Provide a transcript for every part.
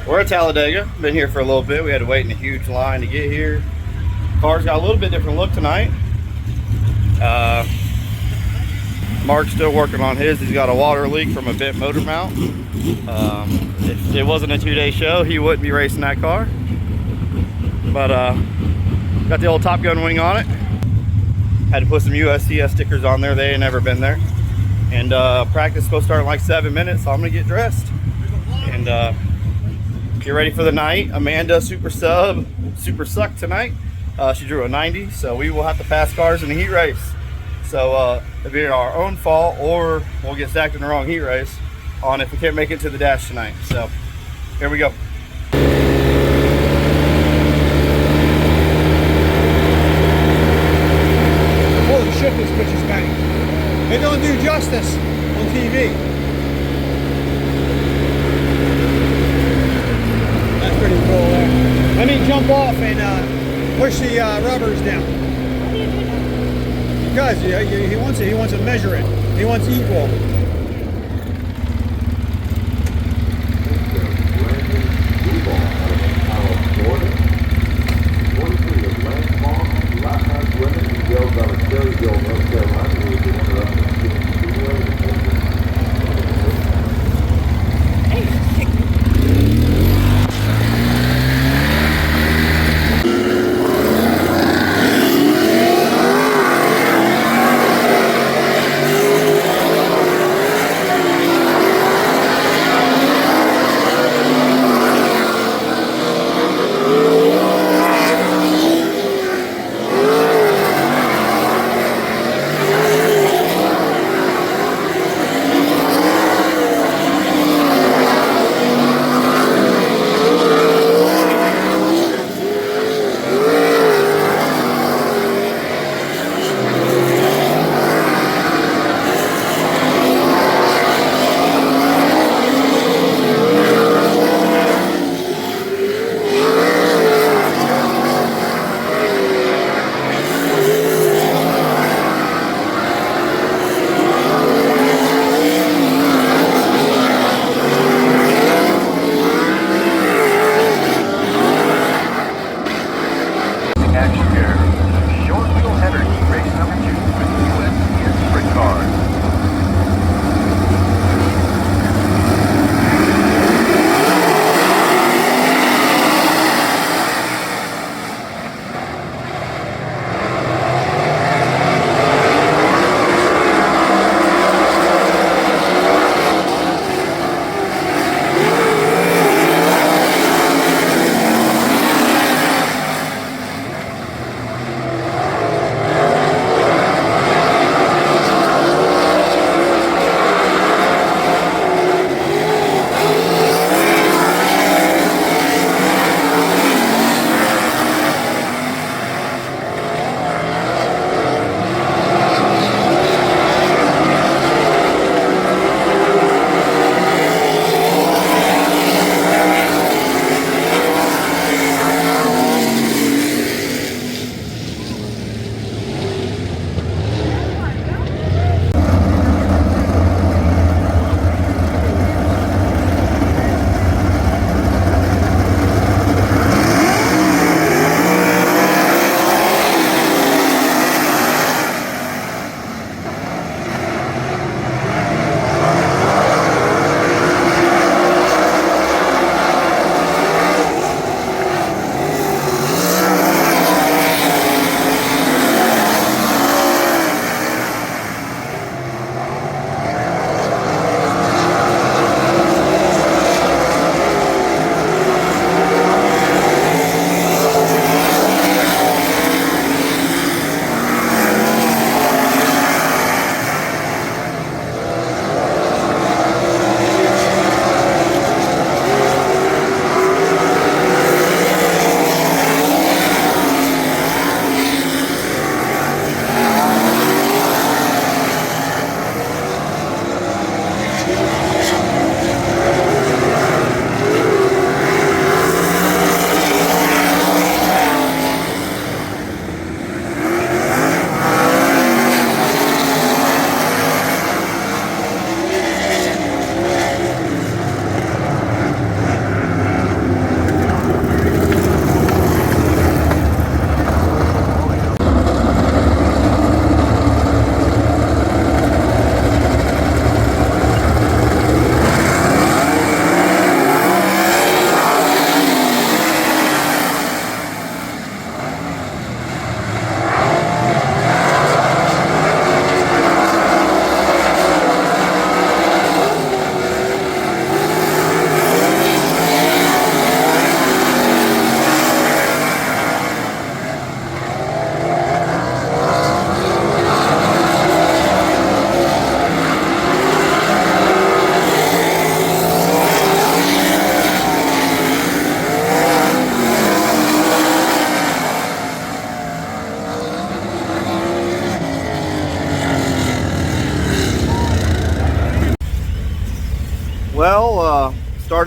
We're at Talladega. Been here for a little bit. We had to wait in a huge line to get here. Car's got a little bit different look tonight. Mark's still working on his. He's got a water leak from a bent motor mount. If it wasn't a 2-day show, he wouldn't be racing that car. But got the old Top Gun wing on it. Had to put some USCS stickers on there. They ain't never been there. And practice is supposed to start in like 7 minutes, so I'm gonna get dressed and get ready for the night. Amanda super sucked tonight. She drew a 90, so we will have to pass cars in the heat race. So it'll be our own fault, or we'll get stacked in the wrong heat race on if we can't make it to the dash tonight. So here we go. Holy shit, this bitch is banging. They don't do justice on TV. That's pretty cool there. Let me jump off and push the rubbers down. Because he wants to measure it. He wants equal.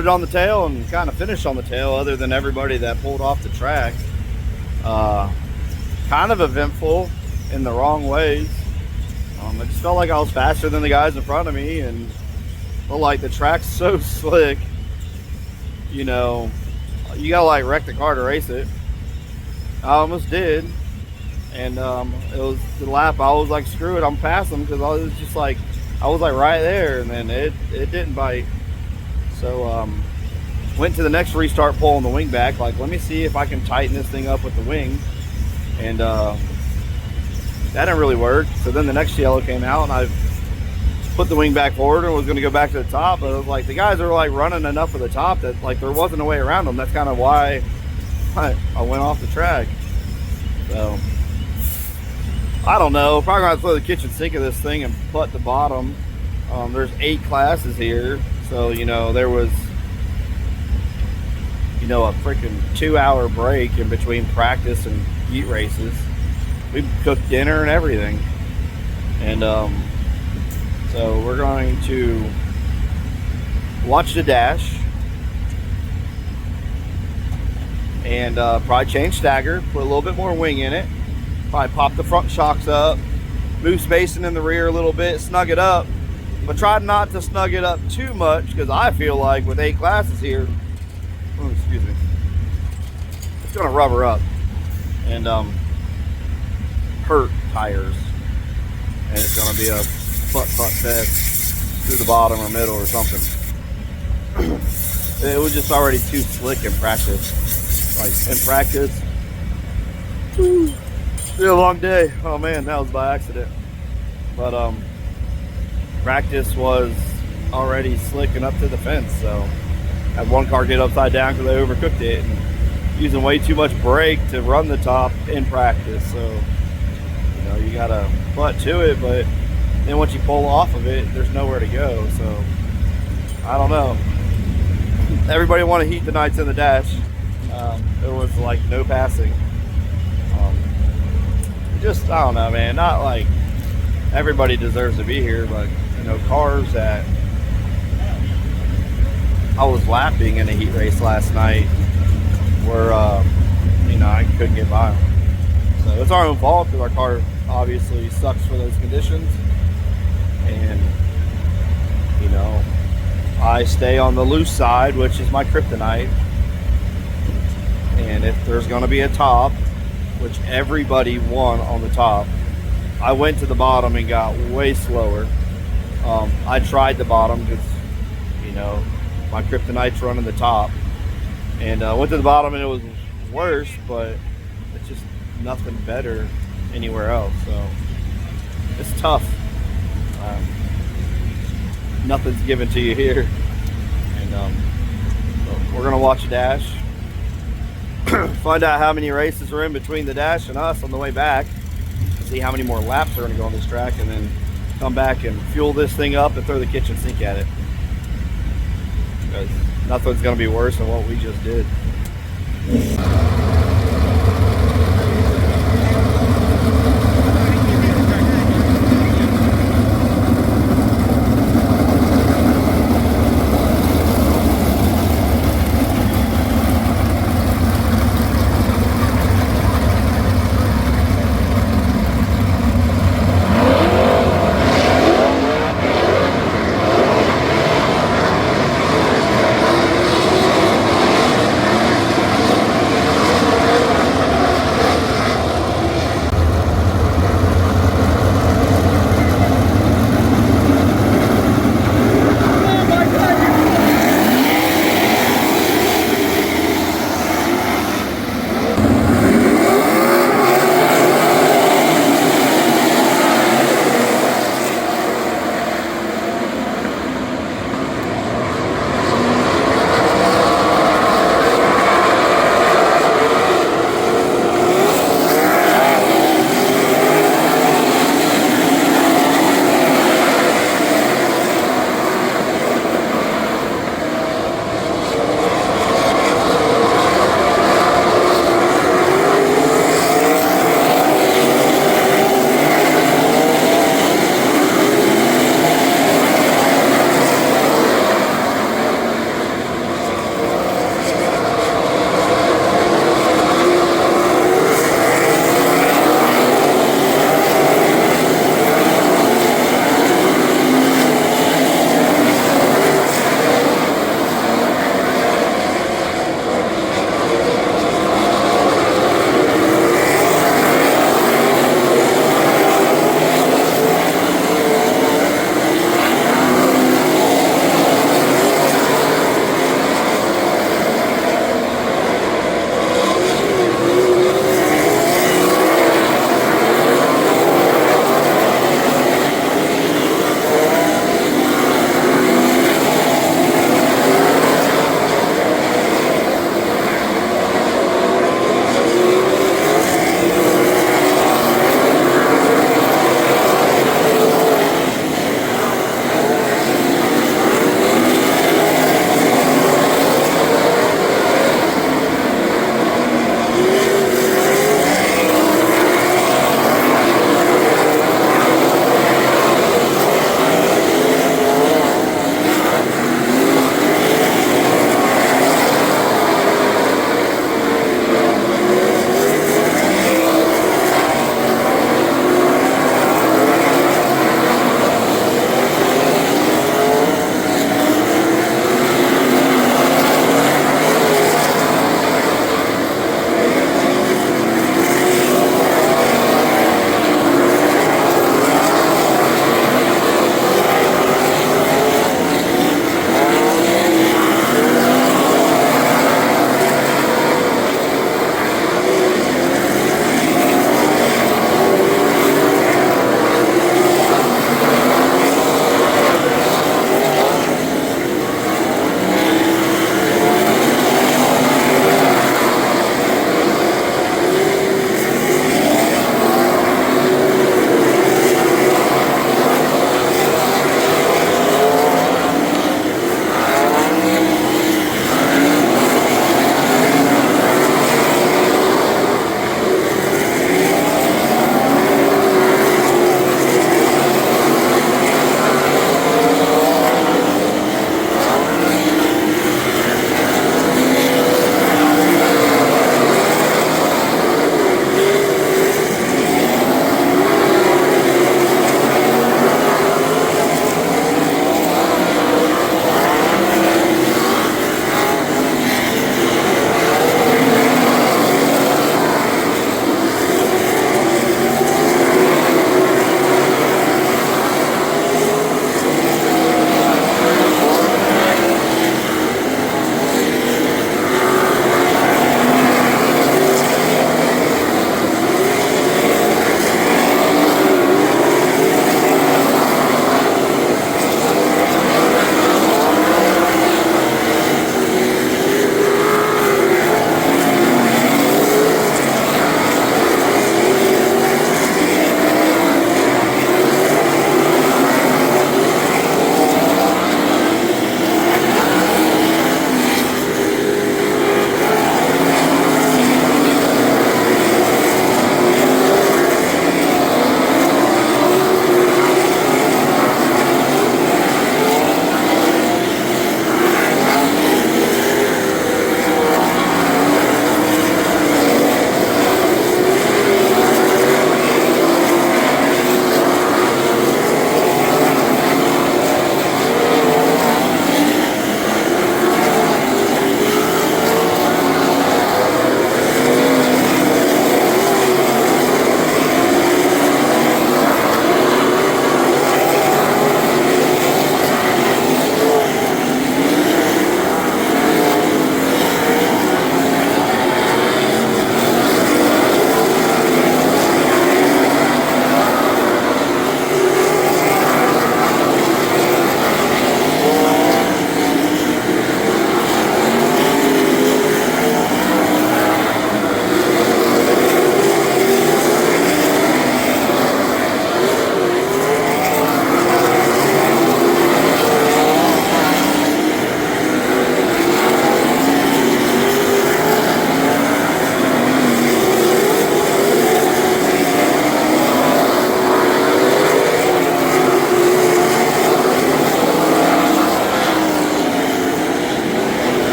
started on the tail and kind of finished on the tail, other than everybody that pulled off the track. Kind of eventful in the wrong ways. I just felt like I was faster than the guys in front of me, and felt like the track's so slick. You know, you gotta like wreck the car to race it. I almost did, and it was the lap. I was like, screw it, I'm past them, because I was just like, I was like right there, and then it didn't bite. So went to the next restart, pulling the wing back. Like, let me see if I can tighten this thing up with the wing. And that didn't really work. So then the next yellow came out, and I put the wing back forward and was going to go back to the top. But it was like the guys are like running enough for the top that like there wasn't a way around them. That's kind of why I went off the track. So I don't know. Probably gonna throw the kitchen sink of this thing and putt the bottom. There's 8 classes here, so you know there was, you know, a freaking 2-hour break in between practice and heat races. We cooked dinner and everything, and so we're going to watch the dash and probably change stagger, put a little bit more wing in it, probably pop the front shocks up, move spacing in the rear a little bit, snug it up, but try not to snug it up too much, because I feel like with 8 classes here, oh, excuse me, it's gonna rubber up and hurt tires, and it's gonna be a butt fest through the bottom or middle or something. It was just already too slick in practice. Like in practice, it's been a long day. Oh man, that was by accident. But practice was already slicking up to the fence, so had one car get upside down because they overcooked it and using way too much brake to run the top in practice. So you know, you gotta butt to it, but then once you pull off of it, there's nowhere to go. So I don't know. Everybody wanted heat the nights in the dash. There was like no passing. Just, I don't know, man. Not like everybody deserves to be here, but you know, cars that I was lapping in a heat race last night were, you know, I couldn't get by them. So it's our own fault, because our car obviously sucks for those conditions. And you know, I stay on the loose side, which is my kryptonite. And if there's going to be a top, which everybody won on the top, I went to the bottom and got way slower. I tried the bottom because, you know, my kryptonite's running the top, and went to the bottom and it was worse, but it's just nothing better anywhere else. So it's tough. Nothing's given to you here, and so we're gonna watch the dash, find out how many races are in between the dash and us on the way back, see how many more laps are gonna go on this track, and then come back and fuel this thing up and throw the kitchen sink at it, because nothing's gonna be worse than what we just did.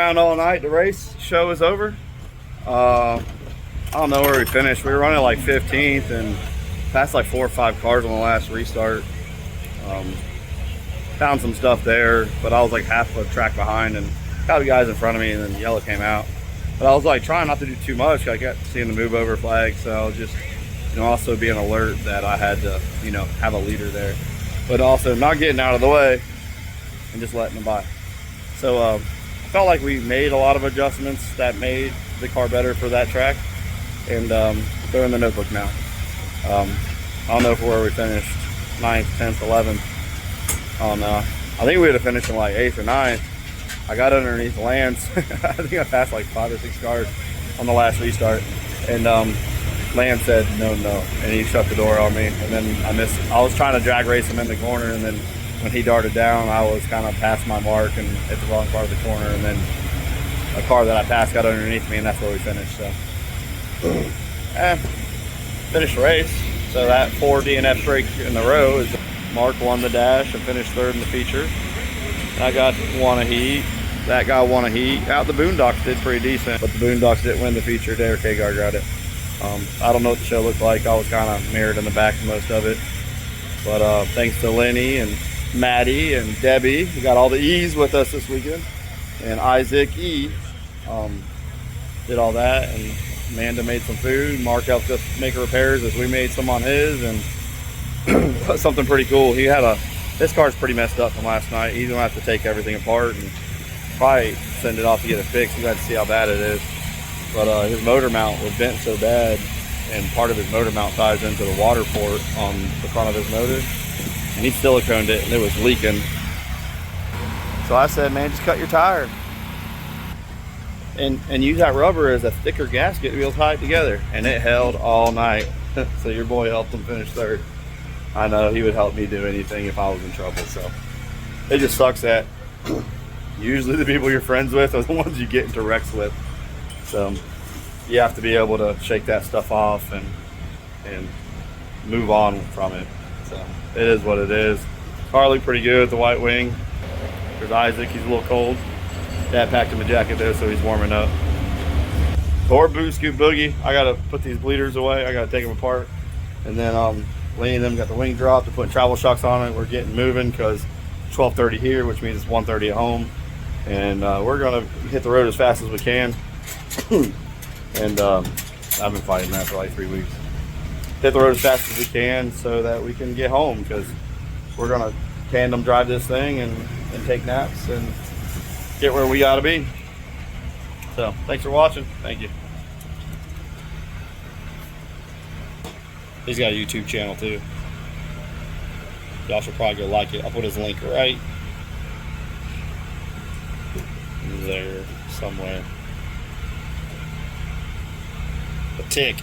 around all night. The race show is over. I don't know where we finished. We were running like 15th and passed like 4 or 5 cars on the last restart. Found some stuff there, but I was like half a track behind and got the guys in front of me, and then yellow came out. But I was like trying not to do too much. I kept seeing the move over flag, so I was just, also being alert that I had to, have a leader there, but also not getting out of the way and just letting them by. So I felt like we made a lot of adjustments that made the car better for that track, and they're in the notebook now. I don't know where we finished, 9th, 10th, 11th. I don't know. I think we would have finished in like 8th or 9th. I got underneath Lance. I think I passed like 5 or 6 cars on the last restart, and Lance said no, and he shut the door on me. And then I was trying to drag race him in the corner, and then when he darted down, I was kind of past my mark and hit the wrong part of the corner, and then a car that I passed got underneath me, and that's where we finished. So finished the race. So that 4 DNF break in the row is Mark won the dash and finished 3rd in the feature. I got won a heat. That guy won a heat. Out the Boondocks did pretty decent, but the Boondocks didn't win the feature. Derek Hagar got it. I don't know what the show looked like. I was kind of mirrored in the back of most of it. But thanks to Lenny and Maddie and Debbie, we got all the E's with us this weekend. And Isaac E did all that. And Amanda made some food. Mark helped us make repairs as we made some on his. And something pretty cool. This car's pretty messed up from last night. He's gonna have to take everything apart and probably send it off to get it fixed. You got to see how bad it is. But his motor mount was bent so bad, and part of his motor mount ties into the water port on the front of his motor, and he siliconed it and it was leaking. So I said, man, just cut your tire and use that rubber as a thicker gasket to be able to tie it together. And it held all night. So your boy helped him finish 3rd. I know he would help me do anything if I was in trouble. So it just sucks that usually the people you're friends with are the ones you get into wrecks with. So you have to be able to shake that stuff off and move on from it. So it is what it is. Car looked pretty good with the white wing. There's Isaac, he's a little cold. Dad packed him a jacket there, so he's warming up. Or Boot Scoot Boogie. I gotta put these bleeders away. I gotta take them apart. And then Lenny and them got the wing dropped. They're putting travel shocks on it. We're getting moving because 12:30 here, which means it's 1:30 at home. And we're gonna hit the road as fast as we can. And I've been fighting that for like 3 weeks. Hit the road as fast as we can so that we can get home, because we're gonna tandem drive this thing and take naps and get where we gotta be. So thanks for watching. Thank you. He's got a YouTube channel too. Y'all should probably go like it. I'll put his link right there somewhere. A tick.